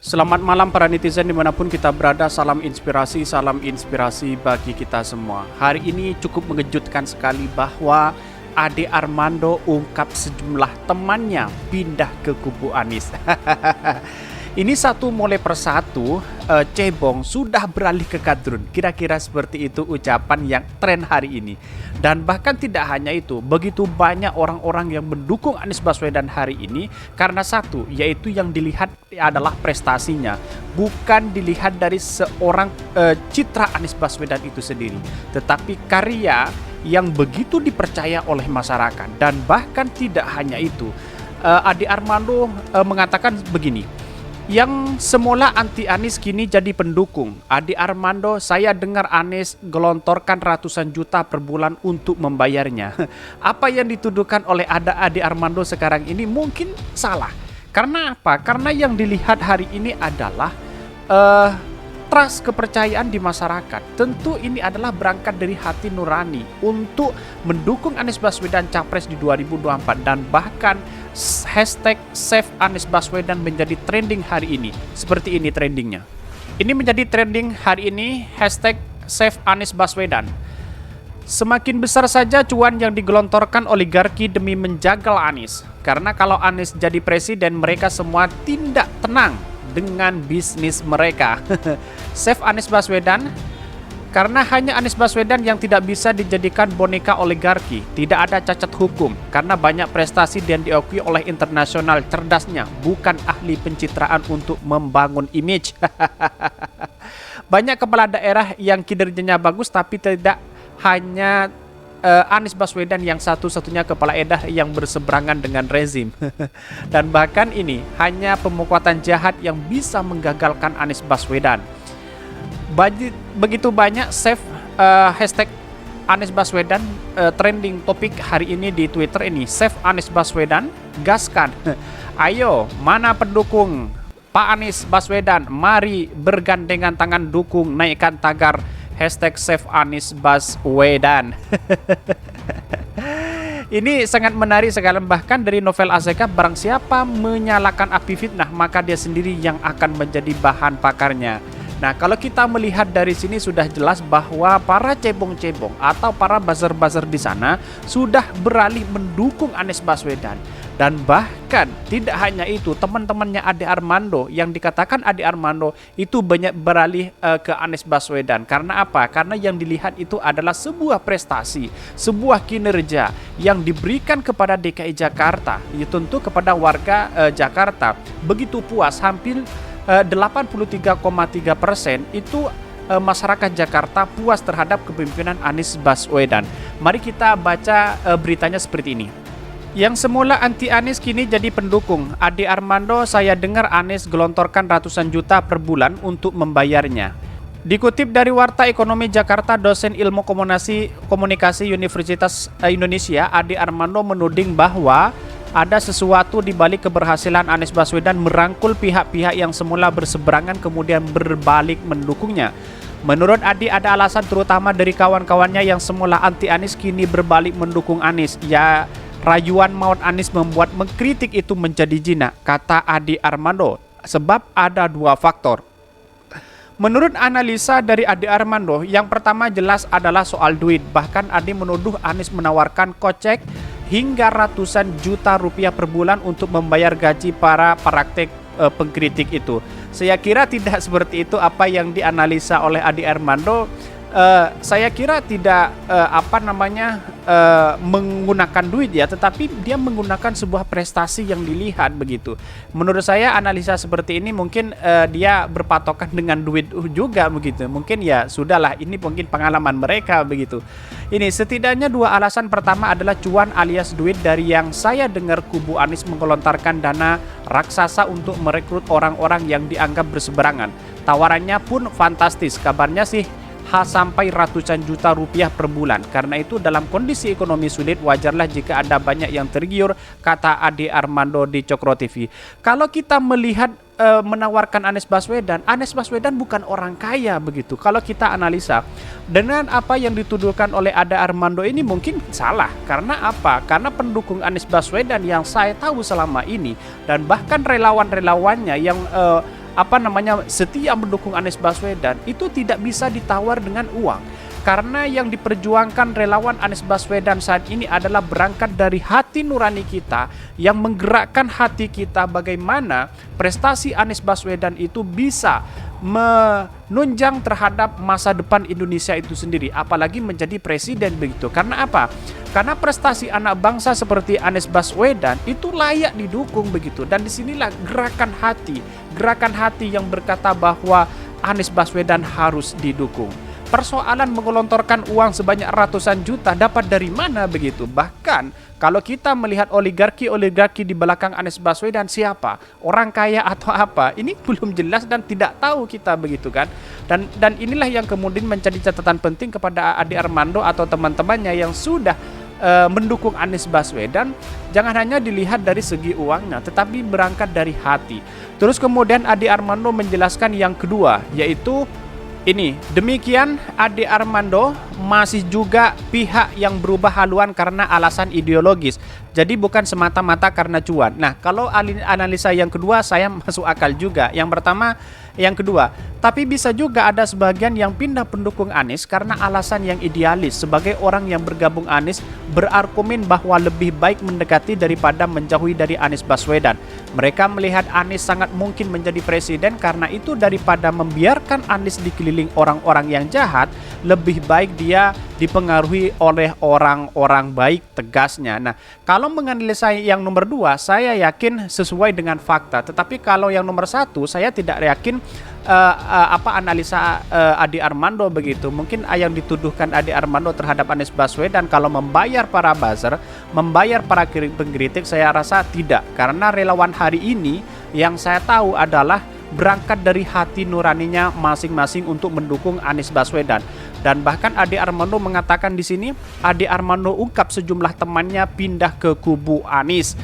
Selamat malam para netizen dimanapun kita berada, salam inspirasi bagi kita semua. Hari ini cukup mengejutkan sekali bahwa Ade Armando ungkap sejumlah temannya pindah ke kubu Anies. Ini satu mulai persatu cebong sudah beralih ke kadrun. Kira-kira seperti itu ucapan yang tren hari ini. Dan bahkan tidak hanya itu, begitu banyak orang-orang yang mendukung Anies Baswedan hari ini karena satu, yaitu yang dilihat adalah prestasinya, bukan dilihat dari seorang citra Anies Baswedan itu sendiri, tetapi karya yang begitu dipercaya oleh masyarakat. Dan bahkan tidak hanya itu, Ade Armando mengatakan begini, yang semula anti Anies kini jadi pendukung. Ade Armando, saya dengar Anies gelontorkan ratusan juta per bulan untuk membayarnya. Apa yang dituduhkan oleh Ade Armando sekarang ini mungkin salah. Karena apa? Karena yang dilihat hari ini adalah trust, kepercayaan di masyarakat. Tentu ini adalah berangkat dari hati nurani untuk mendukung Anies Baswedan capres di 2024, dan bahkan hashtag Save Anies Baswedan menjadi trending hari ini. Seperti ini trendingnya. Ini menjadi trending hari ini, hashtag Save Anies Baswedan. Semakin besar saja cuan yang digelontorkan oligarki demi menjagal Anies. Karena kalau Anies jadi presiden, mereka semua tidak tenang dengan bisnis mereka. Save Anies Baswedan. Karena hanya Anies Baswedan yang tidak bisa dijadikan boneka oligarki. Tidak ada cacat hukum, karena banyak prestasi dan diakui oleh internasional. Cerdasnya bukan ahli pencitraan untuk membangun image. Banyak kepala daerah yang kinerjanya bagus, tapi tidak hanya Anies Baswedan yang satu-satunya kepala daerah yang berseberangan dengan rezim. Dan bahkan ini hanya pemukulan jahat yang bisa menggagalkan Anies Baswedan. Begitu banyak save hashtag Anies Baswedan, trending topik hari ini di Twitter ini. Save Anies Baswedan, gaskan. Ayo, mana pendukung Pak Anies Baswedan? Mari bergandengan tangan dukung, naikkan tagar hashtag Save Anies Baswedan. Ini sangat menarik sekali. Bahkan dari novel AZK, barang siapa menyalakan api fitnah, maka dia sendiri yang akan menjadi bahan pakarnya. Nah, kalau kita melihat dari sini sudah jelas bahwa para cebong-cebong atau para buzzer-buzzer di sana sudah beralih mendukung Anies Baswedan. Dan bahkan tidak hanya itu, teman-temannya Ade Armando yang dikatakan Ade Armando itu banyak beralih ke Anies Baswedan. Karena apa? Karena yang dilihat itu adalah sebuah prestasi, sebuah kinerja yang diberikan kepada DKI Jakarta, ya tentu kepada warga Jakarta. Begitu puas, hampir 83,3% itu masyarakat Jakarta puas terhadap kepemimpinan Anies Baswedan. Mari kita baca beritanya seperti ini. Yang semula anti Anies kini jadi pendukung. Ade Armando, saya dengar Anies gelontorkan ratusan juta per bulan untuk membayarnya. Dikutip dari Warta Ekonomi Jakarta, dosen ilmu komunikasi Universitas Indonesia, Ade Armando menuding bahwa ada sesuatu di balik keberhasilan Anies Baswedan merangkul pihak-pihak yang semula berseberangan kemudian berbalik mendukungnya. Menurut Ade, ada alasan terutama dari kawan-kawannya yang semula anti Anies kini berbalik mendukung Anies. Ya, rayuan maut Anies membuat mengkritik itu menjadi jinak, kata Ade Armando. Sebab ada dua faktor. Menurut analisa dari Ade Armando, yang pertama jelas adalah soal duit. Bahkan Ade menuduh Anies menawarkan kocek hingga ratusan juta rupiah per bulan untuk membayar gaji para praktek pengkritik itu. Saya kira tidak seperti itu apa yang dianalisa oleh Ade Armando. Saya kira tidak menggunakan duit ya, tetapi dia menggunakan sebuah prestasi yang dilihat begitu. Menurut saya analisa seperti ini mungkin dia berpatokan dengan duit juga begitu. Mungkin ya sudahlah, ini mungkin pengalaman mereka begitu. Ini setidaknya dua alasan. Pertama adalah cuan alias duit. Dari yang saya dengar, kubu Anies menggelontarkan dana raksasa untuk merekrut orang-orang yang dianggap berseberangan. Tawarannya pun fantastis. Kabarnya sih sampai ratusan juta rupiah per bulan. Karena itu dalam kondisi ekonomi sulit, wajarlah jika ada banyak yang tergiur, kata Ade Armando di Cokro TV. Kalau kita melihat menawarkan Anies Baswedan bukan orang kaya begitu. Kalau kita analisa dengan apa yang dituduhkan oleh Ade Armando ini mungkin salah. Karena apa? Karena pendukung Anies Baswedan yang saya tahu selama ini, dan bahkan relawan-relawannya yang setia mendukung Anies Baswedan itu tidak bisa ditawar dengan uang. Karena yang diperjuangkan relawan Anies Baswedan saat ini adalah berangkat dari hati nurani kita, yang menggerakkan hati kita bagaimana prestasi Anies Baswedan itu bisa menunjang terhadap masa depan Indonesia itu sendiri, apalagi menjadi presiden begitu. Karena apa? Karena prestasi anak bangsa seperti Anies Baswedan itu layak didukung begitu. Dan disinilah gerakan hati yang berkata bahwa Anies Baswedan harus didukung. Persoalan menggelontorkan uang sebanyak ratusan juta dapat dari mana begitu? Bahkan kalau kita melihat oligarki di belakang Anies Baswedan siapa? Orang kaya atau apa? Ini belum jelas dan tidak tahu kita begitu kan? Dan inilah yang kemudian menjadi catatan penting kepada Ade Armando atau teman-temannya yang sudah mendukung Anies Baswedan. Jangan hanya dilihat dari segi uangnya, tetapi berangkat dari hati. Terus kemudian Ade Armando menjelaskan yang kedua, yaitu ini, demikian Ade Armando masih juga pihak yang berubah haluan karena alasan ideologis. Jadi bukan semata-mata karena cuan. Nah, kalau analisa yang kedua saya masuk akal juga. Yang kedua, tapi bisa juga ada sebagian yang pindah pendukung Anies karena alasan yang idealis. Sebagai orang yang bergabung Anies berargumen bahwa lebih baik mendekati daripada menjauhi dari Anies Baswedan. Mereka melihat Anies sangat mungkin menjadi presiden, karena itu daripada membiarkan Anies dikeliling orang-orang yang jahat, lebih baik dia dipengaruhi oleh orang-orang baik, tegasnya. Nah, kalau menganalisa yang nomor 2, saya yakin sesuai dengan fakta. Tetapi kalau yang nomor 1, saya tidak yakin analisa Ade Armando begitu. Mungkin yang dituduhkan Ade Armando terhadap Anies Baswedan kalau membayar para buzzer, membayar para pengkritik, saya rasa tidak. Karena relawan hari ini yang saya tahu adalah berangkat dari hati nuraninya masing-masing untuk mendukung Anies Baswedan. Dan bahkan Ade Armando mengatakan di sini, Ade Armando ungkap sejumlah temannya pindah ke kubu Anies.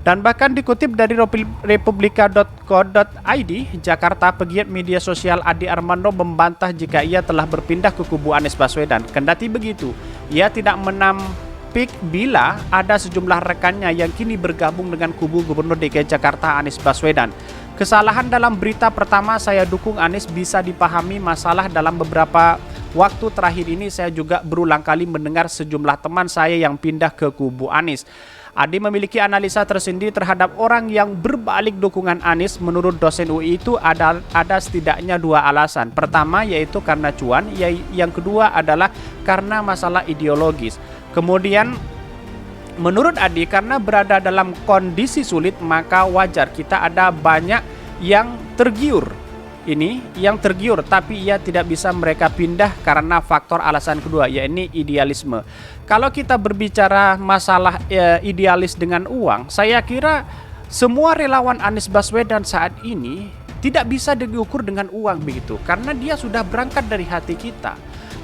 Dan bahkan dikutip dari republika.co.id, Jakarta, pegiat media sosial Ade Armando membantah jika ia telah berpindah ke kubu Anies Baswedan. Kendati begitu, ia tidak menampik bila ada sejumlah rekannya yang kini bergabung dengan kubu Gubernur DKI Jakarta Anies Baswedan. Kesalahan dalam berita pertama saya dukung Anies bisa dipahami. Masalah dalam beberapa waktu terakhir ini saya juga berulang kali mendengar sejumlah teman saya yang pindah ke kubu Anies. Ade memiliki analisa tersendiri terhadap orang yang berbalik dukungan Anies. Menurut dosen UI itu ada setidaknya 2 alasan. Pertama yaitu karena cuan, yang kedua adalah karena masalah ideologis. Kemudian menurut Ade, karena berada dalam kondisi sulit, maka wajar kita ada banyak yang tergiur. Tapi ia tidak bisa mereka pindah karena faktor alasan kedua, yaitu idealisme. Kalau kita berbicara masalah idealis dengan uang, saya kira semua relawan Anies Baswedan saat ini tidak bisa diukur dengan uang begitu, karena dia sudah berangkat dari hati kita.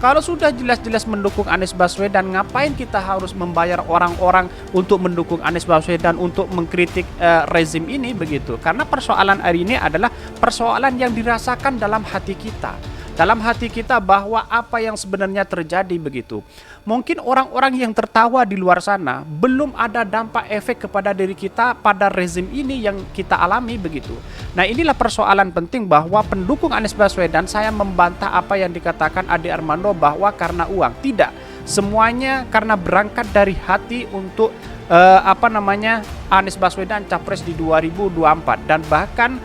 Kalau sudah jelas-jelas mendukung Anies Baswedan, ngapain kita harus membayar orang-orang untuk mendukung Anies Baswedan untuk mengkritik rezim ini begitu? Karena persoalan hari ini adalah persoalan yang dirasakan dalam hati kita. Dalam hati kita bahwa apa yang sebenarnya terjadi begitu. Mungkin orang-orang yang tertawa di luar sana belum ada dampak efek kepada diri kita pada rezim ini yang kita alami begitu. Nah, inilah persoalan penting bahwa pendukung Anies Baswedan, saya membantah apa yang dikatakan Ade Armando bahwa karena uang. Tidak, semuanya karena berangkat dari hati untuk Anies Baswedan capres di 2024. Dan bahkan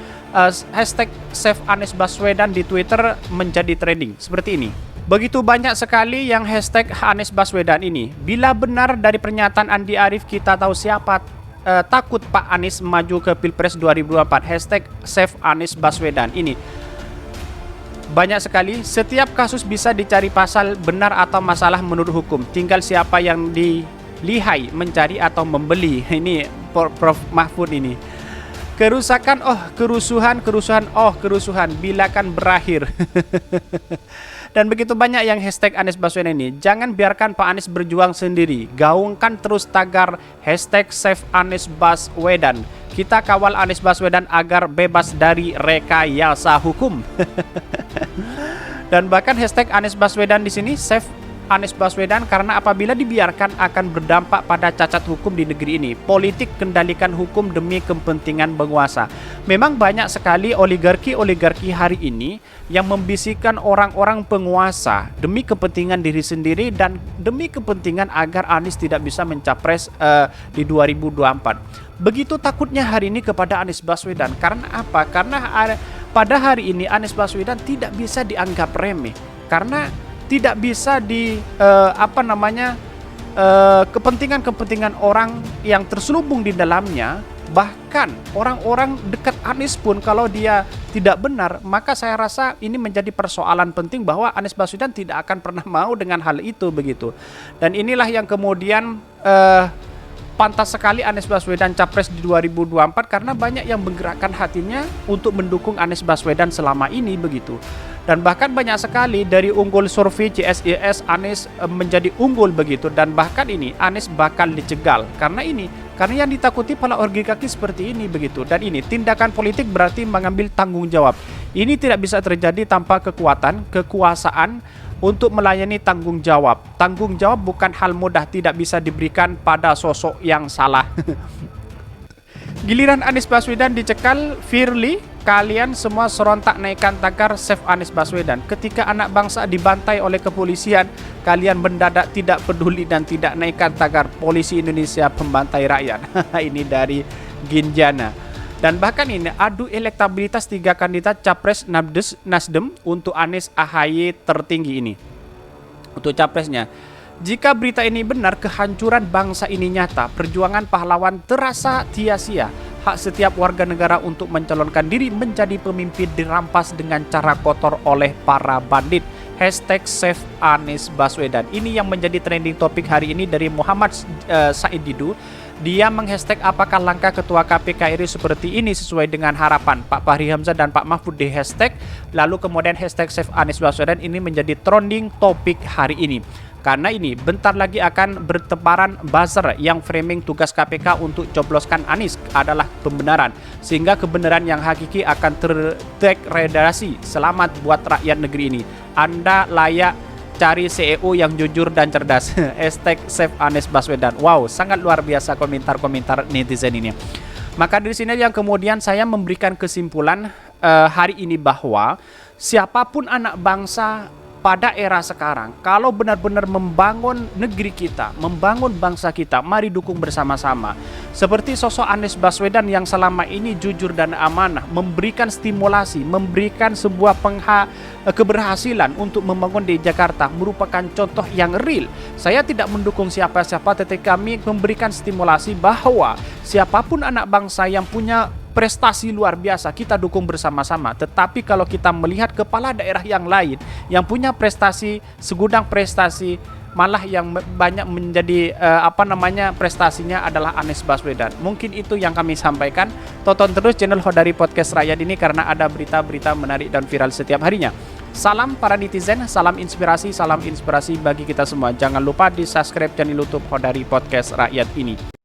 hashtag Save Anies Baswedan di Twitter menjadi trending seperti ini. Begitu banyak sekali yang hashtag Anies Baswedan ini. Bila benar dari pernyataan Andi Arief, kita tahu siapa takut Pak Anies maju ke Pilpres 2024. Hashtag Save Anies Baswedan ini. Banyak sekali, setiap kasus bisa dicari pasal benar atau masalah menurut hukum. Tinggal siapa yang dilihai mencari atau membeli. Ini Prof Mahfud ini. Kerusakan, kerusuhan, bila kan berakhir. Dan begitu banyak yang hashtag Anies Baswedan ini. Jangan biarkan Pak Anies berjuang sendiri. Gaungkan terus tagar hashtag Save Anies Baswedan. Kita kawal Anies Baswedan agar bebas dari rekayasa hukum. Dan bahkan hashtag Anies Baswedan di sini, Save Anies Baswedan karena apabila dibiarkan akan berdampak pada cacat hukum di negeri ini. Politik kendalikan hukum demi kepentingan penguasa. Memang banyak sekali oligarki hari ini yang membisikkan orang-orang penguasa demi kepentingan diri sendiri dan demi kepentingan agar Anies tidak bisa mencapres di 2024. Begitu takutnya hari ini kepada Anies Baswedan. Karena apa? Karena pada hari ini Anies Baswedan tidak bisa dianggap remeh. Karena tidak bisa kepentingan-kepentingan orang yang terselubung di dalamnya. Bahkan orang-orang dekat Anies pun kalau dia tidak benar, maka saya rasa ini menjadi persoalan penting bahwa Anies Baswedan tidak akan pernah mau dengan hal itu begitu. Dan inilah yang kemudian pantas sekali Anies Baswedan capres di 2024 karena banyak yang menggerakkan hatinya untuk mendukung Anies Baswedan selama ini begitu. Dan bahkan banyak sekali dari unggul survei CSIS Anies menjadi unggul begitu, dan bahkan ini Anies bakal dicegal karena yang ditakuti para oligarki seperti ini begitu. Dan ini tindakan politik berarti mengambil tanggung jawab. Ini tidak bisa terjadi tanpa kekuasaan untuk melayani tanggung jawab. Tanggung jawab bukan hal mudah, tidak bisa diberikan pada sosok yang salah. Giliran Anies Baswedan dicekal, Firly, kalian semua serontak naikkan tagar Save Anies Baswedan. Ketika anak bangsa dibantai oleh kepolisian, kalian mendadak tidak peduli dan tidak naikkan tagar Polisi Indonesia Pembantai Rakyat. Ini dari Ginjana. Dan bahkan ini adu elektabilitas 3 kandidat capres Nasdem untuk Anies AHY tertinggi ini. Untuk capresnya. Jika berita ini benar, kehancuran bangsa ini nyata. Perjuangan pahlawan terasa sia-sia. Hak setiap warga negara untuk mencalonkan diri menjadi pemimpin dirampas dengan cara kotor oleh para bandit. Hashtag Save Anies Baswedan. Ini yang menjadi trending topik hari ini dari Muhammad Said Didu. Dia menghashtag apakah langkah Ketua KPK RI seperti ini sesuai dengan harapan Pak Fahri Hamzah dan Pak Mahfud di hashtag. Lalu kemudian hashtag Save Anies Baswedan ini menjadi trending topik hari ini. Karena ini bentar lagi akan bertebaran buzzer yang framing tugas KPK untuk cobloskan Anies adalah pembenaran. Sehingga kebenaran yang hakiki akan terdegradasi. Selamat buat rakyat negeri ini. Anda layak cari CEO yang jujur dan cerdas. Hashtag Save Anies Baswedan. Wow, sangat luar biasa komentar-komentar netizen ini. Maka dari sini yang kemudian saya memberikan kesimpulan hari ini bahwa siapapun anak bangsa pada era sekarang, kalau benar-benar membangun negeri kita, membangun bangsa kita, mari dukung bersama-sama. Seperti sosok Anies Baswedan yang selama ini jujur dan amanah, memberikan stimulasi, memberikan sebuah keberhasilan untuk membangun di Jakarta, merupakan contoh yang real. Saya tidak mendukung siapa-siapa, tetapi kami memberikan stimulasi bahwa siapapun anak bangsa yang punya prestasi luar biasa, kita dukung bersama-sama. Tetapi kalau kita melihat kepala daerah yang lain yang punya prestasi, segudang prestasi, malah yang banyak menjadi prestasinya adalah Anies Baswedan. Mungkin itu yang kami sampaikan. Tonton terus channel Khodari Podcast Rakyat ini karena ada berita-berita menarik dan viral setiap harinya. Salam para netizen, salam inspirasi bagi kita semua. Jangan lupa di subscribe channel YouTube Khodari Podcast Rakyat ini.